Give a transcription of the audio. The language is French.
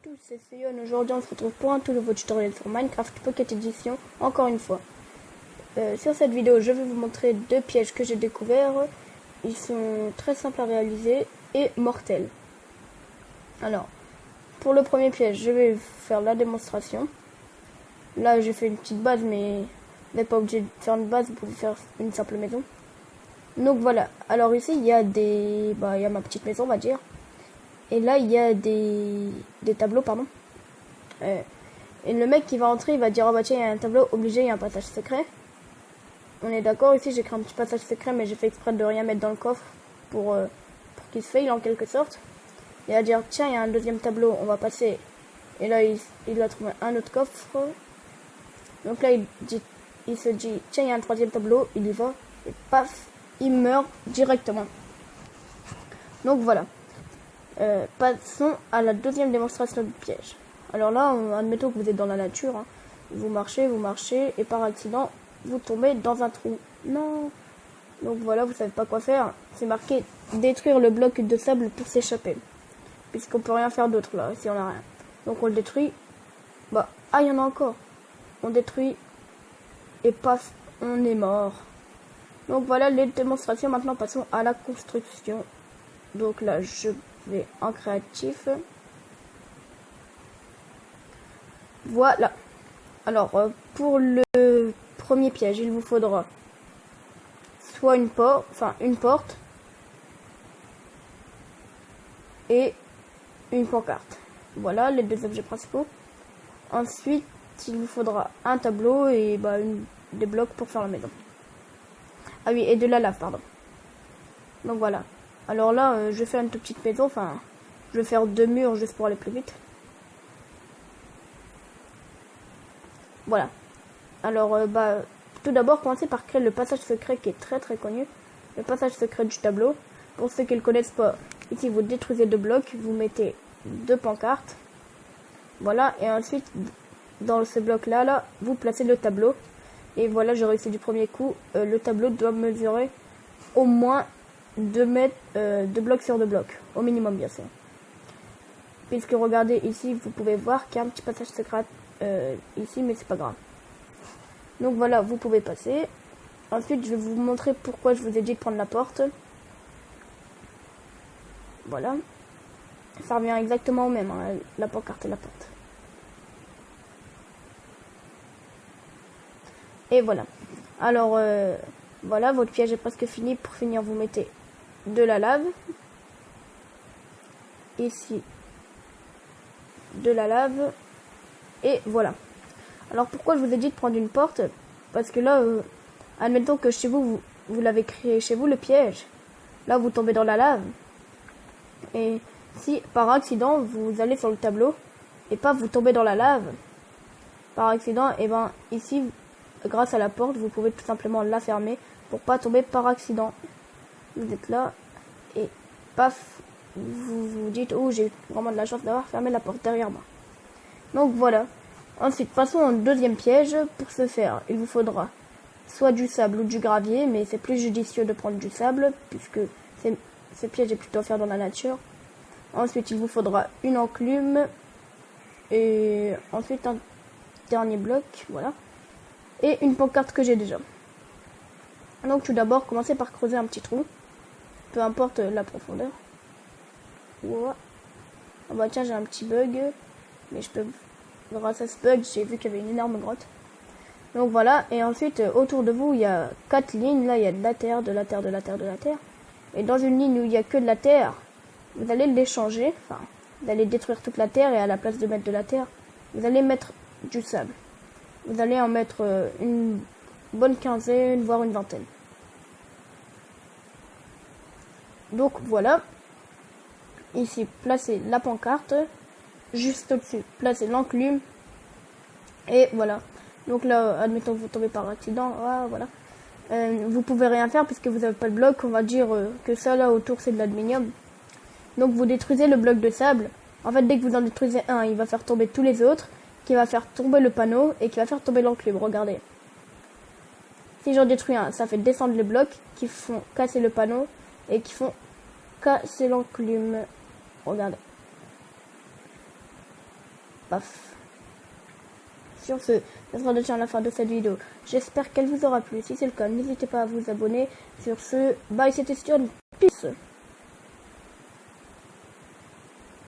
tous, c'est Sion. Aujourd'hui on se retrouve pour un tout nouveau tutoriel sur Minecraft Pocket Edition, encore une fois. Sur cette vidéo je vais vous montrer deux pièges que j'ai découverts. Ils sont très simples à réaliser et mortels. Alors, pour le premier piège, je vais faire la démonstration. Là j'ai fait une petite base, mais vous n'êtes pas obligé de faire une base, vous pouvez faire une simple maison. Donc voilà, alors ici il y a il y a ma petite maison on va dire. Et là, il y a des tableaux, pardon. Et le mec qui va entrer, il va dire, oh bah tiens, il y a un tableau obligé, il y a un passage secret. On est d'accord, ici j'ai créé un petit passage secret, mais j'ai fait exprès de rien mettre dans le coffre pour qu'il se faille en quelque sorte. Il va dire, tiens, il y a un deuxième tableau, on va passer. Et là, il a trouvé un autre coffre. Donc là, il se dit, tiens, il y a un troisième tableau, il y va. Et paf, il meurt directement. Donc voilà. Passons à la deuxième démonstration du piège. Alors là, admettons que vous êtes dans la nature, hein. Vous marchez, et par accident, vous tombez dans un trou. Non. Donc voilà, vous savez pas quoi faire. C'est marqué détruire le bloc de sable pour s'échapper. Puisqu'on peut rien faire d'autre là, si on a rien. Donc on le détruit. Il y en a encore. On détruit. Et paf, on est mort. Donc voilà les démonstrations. Maintenant, passons à la construction. Donc là, je vais en créatif. Voilà. Alors, pour le premier piège, il vous faudra soit une porte et une pancarte. Voilà les deux objets principaux. Ensuite, il vous faudra un tableau et des blocs pour faire la maison. Ah oui, et de la lave, pardon. Donc voilà. Alors là, je vais faire une toute petite maison, je vais faire 2 murs juste pour aller plus vite. Voilà. Alors, tout d'abord, commencez par créer le passage secret qui est très très connu. Le passage secret du tableau. Pour ceux qui ne le connaissent pas, ici vous détruisez 2 blocs, vous mettez 2 pancartes. Voilà, et ensuite, dans ce bloc-là, vous placez le tableau. Et voilà, j'ai réussi du premier coup. Le tableau doit mesurer au moins 2 blocs sur 2 blocs, au minimum bien sûr. Puisque regardez ici, vous pouvez voir qu'il y a un petit passage secret ici, mais c'est pas grave. Donc voilà, vous pouvez passer. Ensuite, je vais vous montrer pourquoi je vous ai dit de prendre la porte. Voilà. Ça revient exactement au même, hein, la pancarte et la porte. Et voilà. Alors, voilà, votre piège est presque fini. Pour finir, vous mettez de la lave. Ici, de la lave. Et voilà. Alors, pourquoi je vous ai dit de prendre une porte? Parce que là, admettons que chez vous, vous l'avez créé chez vous, le piège. Là, vous tombez dans la lave. Et si, par accident, vous allez sur le tableau, et pas vous tombez dans la lave, par accident, et ici, grâce à la porte, vous pouvez tout simplement la fermer pour pas tomber par accident. Vous êtes là, et paf, vous vous dites, oh, j'ai vraiment de la chance d'avoir fermé la porte derrière moi. Donc voilà. Ensuite, passons au deuxième piège. Pour ce faire, il vous faudra soit du sable ou du gravier, mais c'est plus judicieux de prendre du sable, puisque ce piège est plutôt à faire dans la nature. Ensuite, il vous faudra une enclume, et ensuite un dernier bloc, voilà. Et une pancarte que j'ai déjà. Donc tout d'abord, commencez par creuser un petit trou, peu importe la profondeur. Voilà. Ah tiens, j'ai un petit bug, mais grâce à ce bug, j'ai vu qu'il y avait une énorme grotte. Donc voilà, et ensuite, autour de vous, il y a 4 lignes. Là, il y a de la terre, de la terre, de la terre, de la terre. Et dans une ligne où il n'y a que de la terre, vous allez l'échanger. Vous allez détruire toute la terre, et à la place de mettre de la terre, vous allez mettre du sable. Vous allez en mettre une bonne quinzaine, voire une vingtaine. Donc voilà. Ici, placez la pancarte. Juste au-dessus, placez l'enclume. Et voilà. Donc là, admettons que vous tombez par accident. Voilà. Vous pouvez rien faire puisque vous n'avez pas le bloc. On va dire que ça là autour c'est de l'aluminium. Donc vous détruisez le bloc de sable. En fait, dès que vous en détruisez un, il va faire tomber tous les autres, qui va faire tomber le panneau et qui va faire tomber l'enclume. Regardez. Si j'en détruis un, ça fait descendre les blocs qui font casser le panneau et qui font casser l'enclume. Regardez. Paf. Sur ce, ça sera déjà la fin de cette vidéo. J'espère qu'elle vous aura plu. Si c'est le cas, n'hésitez pas à vous abonner. Sur ce, bye, c'était Sturdy. Peace.